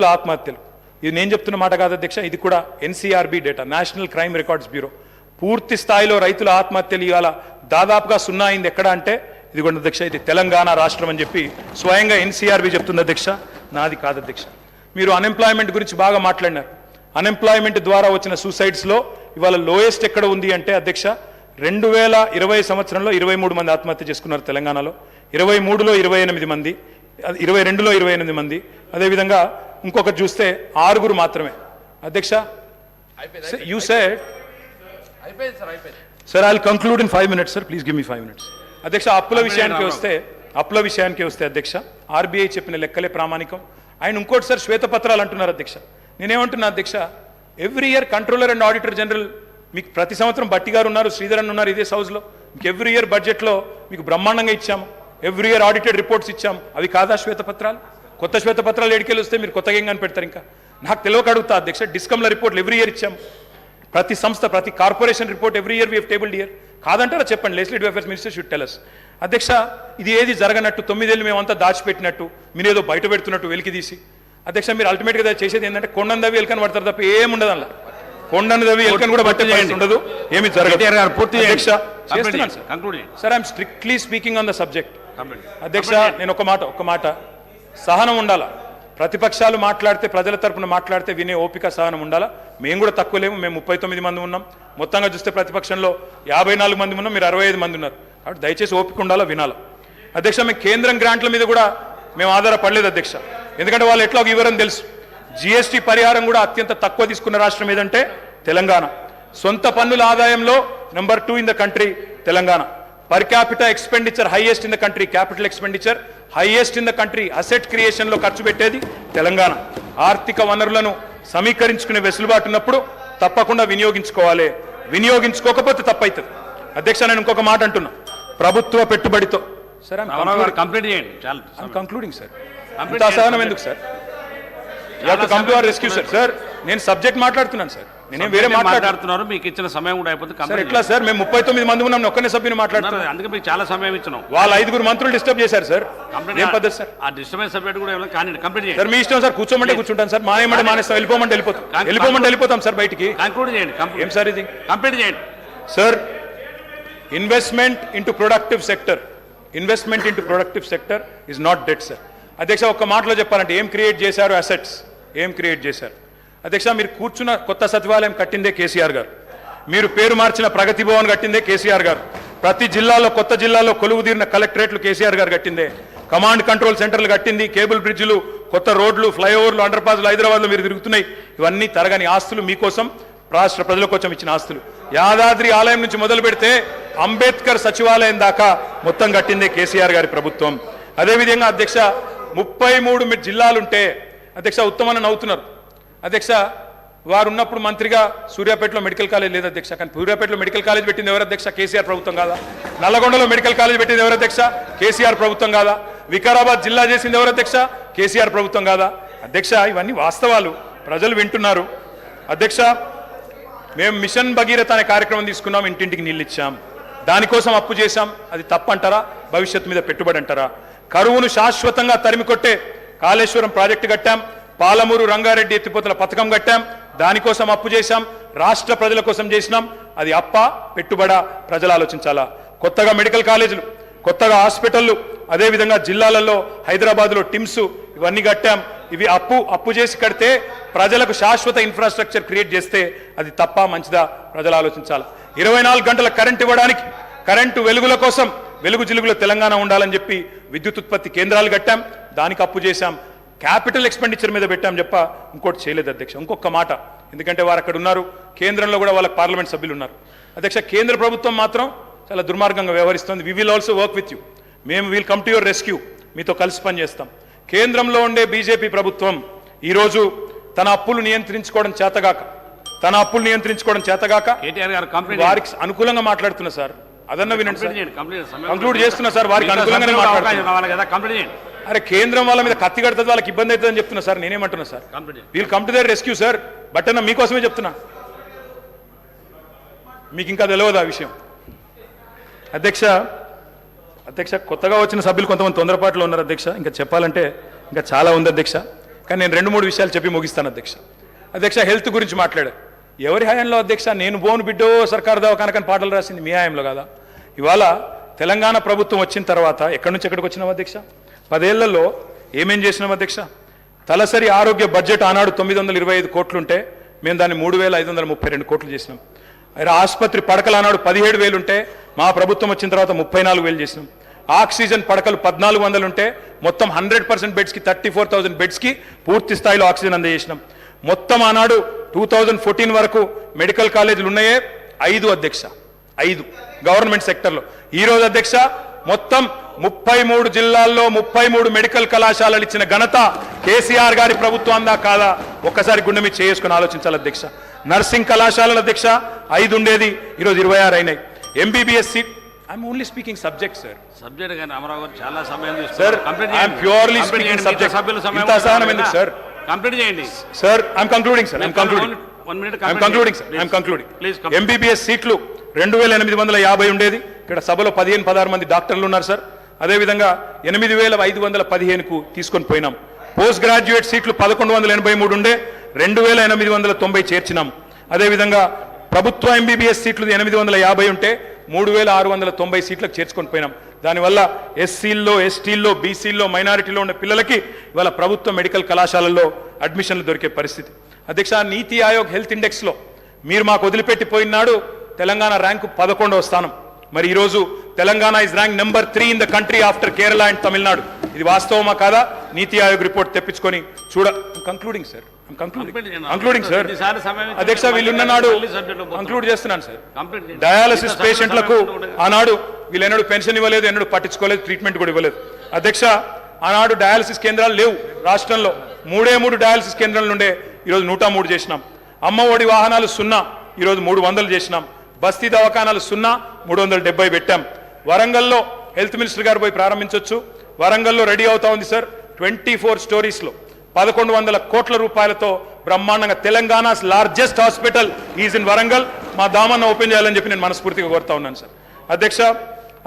ఆత్మహత్యలు ఇది నేను చెప్తున్న మాట కాదు అధ్యక్ష, ఇది కూడా NCRB data, national crime records bureau. పూర్తి స్థాయిలో రైతుల ఆత్మహత్యలు ఇవాళ దాదాపుగా సున్నా అయింది ఎక్కడ అంటే ఇది కూడా అధ్యక్ష, ఇది తెలంగాణ రాష్ట్రం అని చెప్పి స్వయంగా ఎన్సీఆర్బీ చెప్తుంది అధ్యక్ష, నాది కాదు అధ్యక్ష. మీరు అన్ఎంప్లాయ్మెంట్ గురించి బాగా మాట్లాడినారు. అన్ఎంప్లాయ్మెంట్ ద్వారా వచ్చిన సూసైడ్స్లో ఇవాళ లోయెస్ట్ ఎక్కడ ఉంది అంటే అధ్యక్ష 2020 సంవత్సరంలో 23 మంది ఆత్మహత్య చేసుకున్నారు తెలంగాణలో, 23లో 28 మంది, 22లో 28 మంది, అదేవిధంగా ఇంకొకటి చూస్తే 6 మాత్రమే అధ్యక్ష. You said sir I will conclude in 5 minutes sir, please give me 5 minutes. అధ్యక్ష అప్పుల విషయానికి వస్తే అధ్యక్ష ఆర్బీఐ చెప్పిన లెక్కలే ప్రామాణికం. ఆయన ఇంకోటి సార్ శ్వేతపత్రాలు అంటున్నారు అధ్యక్ష. నేనేమంటున్నా అధ్యక్ష, every year controller and auditor general మీకు ప్రతి సంవత్సరం బట్టి గారు ఉన్నారు, శ్రీధరన్ ఉన్నారు ఇదే హౌస్లో, మీకు ఎవ్రీ ఇయర్ బడ్జెట్లో మీకు బ్రహ్మాండంగా ఇచ్చాము, ఎవ్రీ ఇయర్ ఆడిటెడ్ రిపోర్ట్స్ ఇచ్చాము. అవి కాదా శ్వేతపత్రాలు? కొత్త శ్వేతపత్రాలు ఎడికెళ్ళి వస్తే మీరు కొత్తగా ఏం కనిపెడతారు? ఇంకా నాకు తెలియక అడుగుతా అధ్యక్ష, డిస్కమ్ల రిపోర్ట్లు ఎవ్రీ ఇయర్ ఇచ్చాము, ప్రతి సంస్థ ప్రతి corporation report every year we have tabled year. కాదంటారా చెప్పండి, legislative affairs minister should tell us. అధ్యక్ష ఇది ఏది జరగనట్టు 9 ఏళ్ళు మేమంతా దాచిపెట్టినట్టు మీరేదో బయట పెడుతున్నట్టు వెలికి తీసి అధ్యక్ష మీరు అల్టిమేట్గా చేసేది ఏంటంటే కొండను దవ్వి ఎలుకని పడతారు తప్ప ఏముండదు. అలా కొండను దవ్వి ఎలుకని కూడా బట్టే ఉండదు, ఏమి జరగదు. Sir I'm strictly speaking on the subject అధ్యక్ష. నేను ఒక మాట సహనం ఉండాలా. ప్రతిపక్షాలు మాట్లాడితే ప్రజల తరపున మాట్లాడితే వినే ఓపిక సహనం ఉండాలా. మేము కూడా తక్కువ లేము, మేము 39 మంది ఉన్నాం, మొత్తంగా చూస్తే ప్రతిపక్షంలో 54 మంది ఉన్నాం, మీరు 65 మంది ఉన్నారు. కాబట్టి దయచేసి ఓపిక ఉండాలా, వినాలా. అధ్యక్ష మేము కేంద్రం గ్రాంట్ల మీద కూడా మేము ఆధారపడలేదు అధ్యక్ష, ఎందుకంటే వాళ్ళు ఎట్లా వివరం తెలుసు. జిఎస్టీ పరిహారం కూడా అత్యంత తక్కువ తీసుకున్న రాష్ట్రం ఏదంటే తెలంగాణ. సొంత పన్నుల ఆదాయంలో number 2 in the country Telangana. Per capital expenditure highest in the country, capital expenditure highest in the country. Asset క్రియేషన్లో ఖర్చు పెట్టేది తెలంగాణ. ఆర్థిక వనరులను సమీకరించుకునే వెసులుబాటు ఉన్నప్పుడు తప్పకుండా వినియోగించుకోవాలి, వినియోగించుకోకపోతే తప్పవుతుంది. అధ్యక్ష నేను ఇంకొక మాట అంటున్నా, ప్రభుత్వ పెట్టుబడితో సార్ కంప్లీట్ చేయండి. కంక్లూడింగ్ సార్, అంత అసహనం ఎందుకు sir? Come to our rescue sir. Sir నేను సబ్జెక్ట్ మాట్లాడుతున్నాను సార్, నేనేం వేరే మాట్లాడుతున్నారు. మీకు ఇచ్చిన సమయం కూడా అయిపోతుంది. ఎట్లా సార్, మేము 39 మంది ఉన్నాం, ఒక్కనే సభ్యుని మాట్లాడుతున్నాను, అందుకే మీకు చాలా సమయం ఇచ్చినాం. వాళ్ళ 5 మంత్రులు డిస్టర్బ్ చేశారు సార్. ఏం పద్ధతి సార్? ఆ డిస్టర్బెన్స్ సబ్జెక్ట్ కూడా కానీ కంప్లీట్ చేయండి సార్. మీ ఇష్టం సార్, కూర్చోమంటే కూర్చుంటాను సార్, మానేయమంటే మానేస్తాం, వెళ్ళిపోమంటే వెళ్ళిపోతాం సార్ బయటికి. కంక్లూడ్ చేయండి. ఏం సార్ ఇది? కంప్లీట్ చేయండి sir. Investment into productive sector is not debt sir. అధ్యక్ష ఒక్క మాటలో చెప్పాలంటే ఏం క్రియేట్ చేశారు? అసెట్స్ ఏం క్రియేట్ చేశారు అధ్యక్ష? మీరు కూర్చున్న కొత్త సచివాలయం కట్టిందే కేసీఆర్ గారు, మీరు పేరు మార్చిన ప్రగతి భవన్ కట్టిందే కేసీఆర్ గారు, ప్రతి జిల్లాలో కొత్త జిల్లాలో కొలువు తీరిన కలెక్టరేట్లు కేసీఆర్ గారు కట్టిందే, కమాండ్ కంట్రోల్ సెంటర్లు కట్టింది, కేబుల్ బ్రిడ్జ్లు, కొత్త రోడ్లు, ఫ్లైఓవర్లు, అండర్ పాస్లు హైదరాబాద్లో మీరు తిరుగుతున్నాయి. ఇవన్నీ తరగని ఆస్తులు, మీకోసం రాష్ట్ర ప్రజల కోసం ఇచ్చిన ఆస్తులు. యాదాద్రి ఆలయం నుంచి మొదలు పెడితే అంబేద్కర్ సచివాలయం దాకా మొత్తం కట్టిందే కేసీఆర్ గారి ప్రభుత్వం. అదేవిధంగా అధ్యక్ష 33 జిల్లాలుంటే అధ్యక్ష ఉత్తమని నవ్వుతున్నారు అధ్యక్ష. వారు ఉన్నప్పుడు మంత్రిగా సూర్యాపేటలో మెడికల్ కాలేజ్ లేదు అధ్యక్ష, కానీ సూర్యాపేటలో మెడికల్ కాలేజ్ పెట్టింది ఎవరు అధ్యక్ష? కేసీఆర్ ప్రభుత్వం కాదా? నల్లగొండలో మెడికల్ కాలేజ్ పెట్టింది ఎవరు అధ్యక్ష? కేసీఆర్ ప్రభుత్వం కాదా? వికారాబాద్ జిల్లా చేసింది ఎవరు అధ్యక్ష? కేసీఆర్ ప్రభుత్వం కాదా? అధ్యక్ష ఇవన్నీ వాస్తవాలు, ప్రజలు వింటున్నారు అధ్యక్ష. మేము మిషన్ భగీరథ అనే కార్యక్రమం తీసుకున్నాం, ఇంటింటికి నీళ్ళు ఇచ్చాం, దానికోసం అప్పు చేశాం. అది తప్పంటారా? భవిష్యత్తు మీద పెట్టుబడి అంటారా? కరువును శాశ్వతంగా తరిమికొట్టే కాళేశ్వరం ప్రాజెక్టు కట్టాం, పాలమూరు రంగారెడ్డి ఎత్తిపోతల పథకం కట్టాం, దానికోసం అప్పు చేశాం, రాష్ట్ర ప్రజల కోసం చేసినాం. అది అప్ప పెట్టుబడా? ప్రజలు ఆలోచించాలా. కొత్తగా మెడికల్ కాలేజీలు, కొత్తగా హాస్పిటళ్ళు, అదేవిధంగా జిల్లాలలో హైదరాబాద్లో టిమ్స్, ఇవన్నీ కట్టాం. ఇవి అప్పు చేసి కడితే ప్రజలకు శాశ్వత ఇన్ఫ్రాస్ట్రక్చర్ క్రియేట్ చేస్తే అది తప్ప మంచిదా? ప్రజలు ఆలోచించాలి. 24 గంటల కరెంట్ ఇవ్వడానికి, కరెంటు వెలుగుల కోసం వెలుగు జిలుగులో తెలంగాణ ఉండాలని చెప్పి విద్యుత్ ఉత్పత్తి కేంద్రాలు కట్టాం, దానికి అప్పు చేశాం, క్యాపిటల్ ఎక్స్పెండిచర్ మీద పెట్టాం చెప్ప ఇంకోటి చేయలేదు అధ్యక్ష. ఇంకొక మాట, ఎందుకంటే వారు అక్కడ ఉన్నారు, కేంద్రంలో కూడా వాళ్ళకి పార్లమెంట్ సభ్యులు ఉన్నారు అధ్యక్ష. కేంద్ర ప్రభుత్వం మాత్రం చాలా దుర్మార్గంగా వ్యవహరిస్తుంది. We will also work with you, మేము will come to your rescue, మీతో కలిసి పనిచేస్తాం. కేంద్రంలో ఉండే బీజేపీ ప్రభుత్వం ఈరోజు తన అప్పులు నియంత్రించుకోవడం చేతగాక వారికి అనుకూలంగా మాట్లాడుతున్నా సార్. అదన్నా వినండి సార్, కంక్లూడ్ చేస్తున్నా సార్. వారికి అనుకూలంగానే మాట్లాడుతున్నా. అరే కేంద్రం వాళ్ళ మీద కత్తి కడుతుంది, వాళ్ళకి ఇబ్బంది అవుతుందని చెప్తున్నా సార్. నేనేమంటున్నా sir, we'll come to their rescue sir. But అన్న మీకోసమే చెప్తున్నా, మీకు ఇంకా తెలియదు ఆ విషయం అధ్యక్ష. కొత్తగా వచ్చిన సభ్యులు కొంతమంది తొందరపాటులో ఉన్నారు అధ్యక్ష. ఇంకా చెప్పాలంటే ఇంకా చాలా ఉంది అధ్యక్ష. కానీ నేను 2-3 విషయాలు చెప్పి ముగిస్తాను అధ్యక్ష. అధ్యక్ష, హెల్త్ గురించి మాట్లాడారు. ఎవరి హయాంలో అధ్యక్ష? నేను బోను బిడ్డో సర్కారు దవాఖానకని పాటలు రాసింది మీ హయాంలో కదా. ఇవాళ తెలంగాణ ప్రభుత్వం వచ్చిన తర్వాత ఎక్కడి నుంచి ఎక్కడికి వచ్చినాం అధ్యక్ష? 10 ఏళ్లలో ఏమేం చేసినాం అధ్యక్ష? తలసరి ఆరోగ్య బడ్జెట్ ఆనాడు 925 కోట్లుంటే మేము దాన్ని 3,532 కోట్లు చేసినాం. ఆసుపత్రి పడకలు ఆనాడు 17,000 ఉంటే మా ప్రభుత్వం వచ్చిన తర్వాత 34,000 చేసినాం. ఆక్సిజన్ పడకలు 1,400 ఉంటే మొత్తం 100% బెడ్స్కి 34,000 బెడ్స్కి పూర్తి స్థాయిలో ఆక్సిజన్ అందజేసినాం. మొత్తం ఆనాడు 2014 వరకు మెడికల్ కాలేజీలు ఉన్నాయే 5 అధ్యక్ష, 5 గవర్నమెంట్ సెక్టర్లో. ఈరోజు అధ్యక్ష మొత్తం 33 జిల్లాల్లో 33 మెడికల్ కళాశాలలు ఇచ్చిన ఘనత కేసీఆర్ గారి ప్రభుత్వం కాదా? ఒక్కసారి గుండె మీద చేసుకుని ఆలోచించాలి అధ్యక్ష. నర్సింగ్ కళాశాలల అధ్యక్ష 5 ఉండేది, ఈరోజు 26 అయినాయి. MBBS seat, I'm only speaking subject sir. Subject కానీ అమరావు గారు చాలా సమయం sir, I'm purely speaking subject. ఇంత అసహనం ఎందుకు సార్? కంప్లీట్ చేయండి sir. I'm concluding sir. MBBS సీట్లు 2,850 ఉండేది. ఇక్కడ సభలో 15-16 మంది డాక్టర్లు ఉన్నారు సార్. అదేవిధంగా 8,515కు తీసుకొని పోయినాం. పోస్ట్ గ్రాడ్యుయేట్ సీట్లు 1,183 ఉండే 2,890 చేర్చినాం. అదేవిధంగా ప్రభుత్వ ఎంబీబీఎస్ సీట్లు 850 ఉంటే 3,690 సీట్లకు చేర్చుకొని పోయినాం. దానివల్ల ఎస్సీల్లో, ఎస్టీల్లో, బీసీల్లో, మైనారిటీలో ఉన్న పిల్లలకి ఇవాళ ప్రభుత్వ మెడికల్ కళాశాలల్లో అడ్మిషన్లు దొరికే పరిస్థితి. అధ్యక్ష, నీతి ఆయోగ్ హెల్త్ ఇండెక్స్లో మీరు మాకు వదిలిపెట్టిపోయినాడు తెలంగాణ ర్యాంకు 11వ స్థానం. మరి ఈరోజు Telangana is rank number 3 in the country after Kerala and Tamil Nadu. ఇది వాస్తవమా కాదా? నీతి ఆయోగ్ రిపోర్ట్ తెప్పించుకొని కంక్లూడింగ్ సార్. అధ్యక్ష, వీళ్ళున్నాడు కంక్లూడ్ చేస్తున్నాను సార్. డయాలసిస్ పేషెంట్లకు ఆనాడు వీళ్ళెన్నడూ పెన్షన్ ఇవ్వలేదు, ఎన్నడూ పట్టించుకోలేదు, ట్రీట్మెంట్ కూడా ఇవ్వలేదు. అధ్యక్ష, ఆనాడు డయాలసిస్ కేంద్రాలు లేవు రాష్ట్రంలో. 3 డయాలసిస్ కేంద్రాలు ఉండే, ఈరోజు 103 చేసినాం. అమ్మ ఒడి వాహనాలు 0, ఈరోజు 300 చేసినాం. బస్తీ దవాఖానాలు 0, 370 పెట్టాం. వరంగల్లో హెల్త్ మినిస్టర్ గారు పోయి ప్రారంభించవచ్చు. వరంగల్లో రెడీ అవుతా ఉంది సార్. 24 స్టోరీస్లో 1,100 కోట్ల రూపాయలతో బ్రహ్మాండంగా Telangana's largest hospital is in Warangal. మా దామన్న ఓపెన్ చేయాలని చెప్పి నేను మనస్ఫూర్తిగా కోరుతా ఉన్నాను సార్. అధ్యక్ష,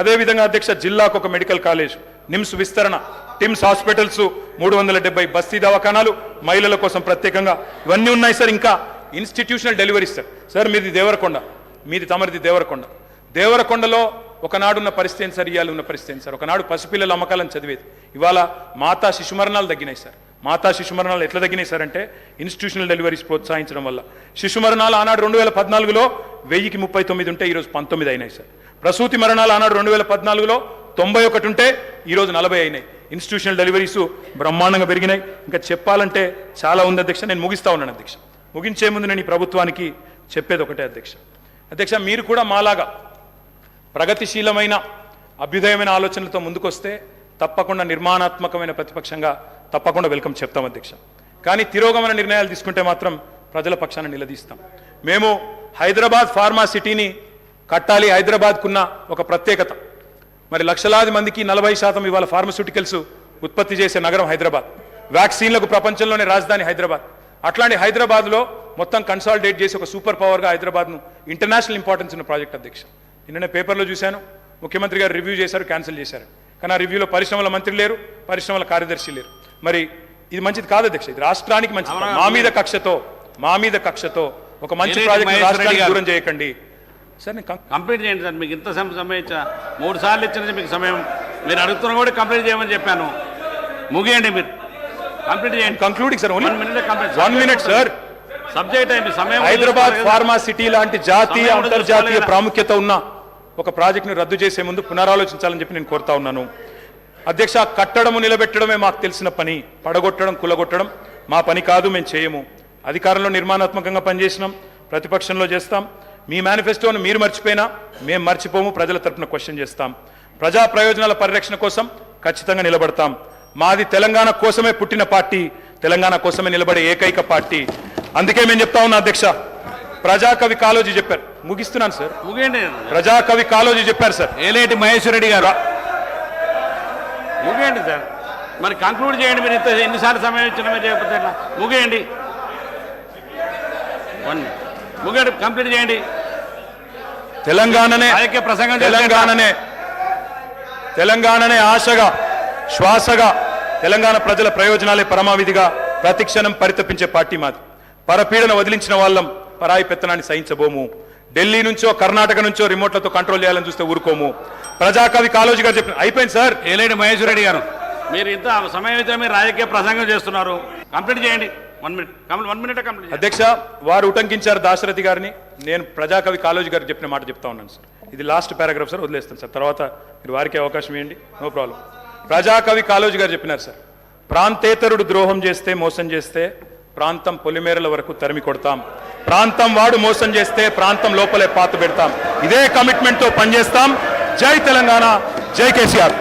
అదేవిధంగా అధ్యక్ష జిల్లాకు ఒక మెడికల్ కాలేజ్, నిమ్స్ విస్తరణ, టిమ్స్ హాస్పిటల్స్ 370 బస్తీ దవాఖానాలు, మహిళల కోసం ప్రత్యేకంగా ఇవన్నీ ఉన్నాయి సార్. ఇంకా ఇన్స్టిట్యూషనల్ డెలివరీస్ సార్. సార్ మీది దేవరకొండ, మీది తమరిది దేవరకొండ. దేవరకొండలో ఒకనాడున్న పరిస్థితి ఏంటి సార్? ఇవాళ ఉన్న పరిస్థితి ఏంటి సార్? ఒకనాడు పసిపిల్లల అమ్మకాలను చదివేది, ఇవాళ మాతా శిశు మరణాలు తగ్గినాయి సార్. మాతా శిశు మరణాలు ఎట్లా తగ్గినాయి సార్ అంటే ఇన్స్టిట్యూషనల్ డెలివరీస్ ప్రోత్సహించడం వల్ల. శిశు మరణాలు ఆనాడు 2014లో 1039 ఉంటే ఈరోజు 19 అయినాయి సార్. ప్రసూతి మరణాలు ఆనాడు 2014లో 91 ఉంటే ఈరోజు 40 అయినాయి. ఇన్స్టిట్యూషనల్ డెలివరీస్ బ్రహ్మాండంగా పెరిగినాయి. ఇంకా చెప్పాలంటే చాలా ఉంది అధ్యక్ష. నేను ముగిస్తా ఉన్నాను అధ్యక్ష. ముగించే ముందు నేను ఈ ప్రభుత్వానికి చెప్పేది ఒకటే అధ్యక్ష. అధ్యక్ష, మీరు కూడా మాలాగా ప్రగతిశీలమైన అభ్యుదయమైన ఆలోచనలతో ముందుకొస్తే తప్పకుండా నిర్మాణాత్మకమైన ప్రతిపక్షంగా తప్పకుండా వెల్కమ్ చెప్తాం అధ్యక్ష. కానీ తిరోగమన నిర్ణయాలు తీసుకుంటే మాత్రం ప్రజల పక్షాన నిలదీస్తాం. మేము హైదరాబాద్ ఫార్మా సిటీని కట్టాలి. హైదరాబాద్కున్న ఒక ప్రత్యేకత, మరి లక్షలాది మందికి 40% ఇవాళ ఫార్మస్యూటికల్స్ ఉత్పత్తి చేసే నగరం హైదరాబాద్. వ్యాక్సిన్లకు ప్రపంచంలోనే రాజధాని హైదరాబాద్. అట్లాంటి హైదరాబాద్లో మొత్తం కన్సాలిడేట్ చేసి ఒక సూపర్ పవర్గా హైదరాబాద్ను ఇంటర్నేషనల్ ఇంపార్టెన్స్ ఉన్న ప్రాజెక్ట్ అధ్యక్ష. నిన్ననే పేపర్లో చూశాను, ముఖ్యమంత్రి గారు రివ్యూ చేశారు, క్యాన్సిల్ చేశారు. కానీ ఆ రివ్యూలో పరిశ్రమల మంత్రి లేరు, పరిశ్రమల కార్యదర్శి లేరు. మరి ఇది మంచిది కాదు అధ్యక్ష. ఇది రాష్ట్రానికి మంచిది. మా మీద కక్షతో ఒక మంచి ప్రాజెక్ట్ రాష్ట్రానికి దూరం చేయకండి సార్. నేను కంప్లీట్ చేయండి సార్. మీకు ఇంత సమయం ఇచ్చా, 3 సార్లు ఇచ్చిన మీకు సమయం. మీరు అడుగుతున్నా కూడా కంప్లీట్ చేయమని చెప్పాను. ముగియండి, మీరు కంప్లీట్ చేయండి. Concluding sir. 1 minute sir. Subject అయింది సమయం. హైదరాబాద్ ఫార్మా సిటీ లాంటి జాతీయ అంతర్జాతీయ ప్రాముఖ్యత ఉన్న ఒక ప్రాజెక్టును రద్దు చేసే ముందు పునరాలోచించాలని చెప్పి నేను కోరుతా ఉన్నాను అధ్యక్ష. కట్టడము నిలబెట్టడమే మాకు తెలిసిన పని, పడగొట్టడం కులగొట్టడం మా పని కాదు, మేము చేయము. అధికారంలో నిర్మాణాత్మకంగా పనిచేసినాం, ప్రతిపక్షంలో చేస్తాం. మీ మేనిఫెస్టోను మీరు మర్చిపోయినా మేము మర్చిపోము, ప్రజల తరపున క్వశ్చన్ చేస్తాం. ప్రజా ప్రయోజనాల పరిరక్షణ కోసం ఖచ్చితంగా నిలబడతాం. మాది తెలంగాణ కోసమే పుట్టిన పార్టీ, తెలంగాణ కోసమే నిలబడే ఏకైక పార్టీ. అందుకే మేము చెప్తా ఉన్నా అధ్యక్ష, ప్రజాకవి కాళోజీ చెప్పారు. ముగిస్తున్నాను సార్. ముగియండి. ప్రజాకవి కాళోజీ చెప్పారు సార్. ఏలేటి మహేశ్వర రెడ్డి గారు ముగియండి సార్. మరి కంక్లూడ్ చేయండి. మీరు ఎన్నిసార్లు సమయం ఇచ్చినా మీరు చేయకపోతే ముగియండి. ముగియండి, కంప్లీట్ చేయండి. తెలంగాణనే ఆశగా, శ్వాసగా, తెలంగాణ ప్రజల ప్రయోజనాలే పరమావిధిగా ప్రతిక్షణం పరితపించే పార్టీ మాది. పరపీడన వదిలించిన వాళ్ళం, పరాయి పెత్తనాన్ని సహించబోము. ఢిల్లీ నుంచో కర్ణాటక నుంచో రిమోట్లతో కంట్రోల్ చేయాలని చూస్తే ఊరుకోము. ప్రజాకవి కాళోజీ గారు చెప్పిన అయిపోయింది సార్. ఏలేటి మహేశ్వర రెడ్డి గారు, మీరు ఇంత సమయం అయితే మీరు రాజకీయ ప్రసంగం చేస్తున్నారు, కంప్లీట్ చేయండి. 1 మినిట్, 1 మినిట్ కంప్లీట్ చేయండి. అధ్యక్ష, వారు ఉటంకించారు దాశరథి గారిని. నేను ప్రజాకవి కాళోజీ గారికి చెప్పిన మాట చెప్తా ఉన్నాను సార్. ఇది లాస్ట్ పారాగ్రాఫ్ సార్, వదిలేస్తాను సార్. తర్వాత మీరు వారికి అవకాశం ఇవ్వండి, నో ప్రాబ్లం. ప్రజాకవి కాళోజీ గారు చెప్పినారు సార్, ప్రాంతేతరుడు ద్రోహం చేస్తే, మోసం చేస్తే ప్రాంతం పొలిమేరల వరకు తరిమి కొడతాం. ప్రాంతం వాడు మోసం చేస్తే ప్రాంతం లోపలే పాత పెడతాం. ఇదే కమిట్మెంట్తో పనిచేస్తాం. జై తెలంగాణ, జై కేసీఆర్.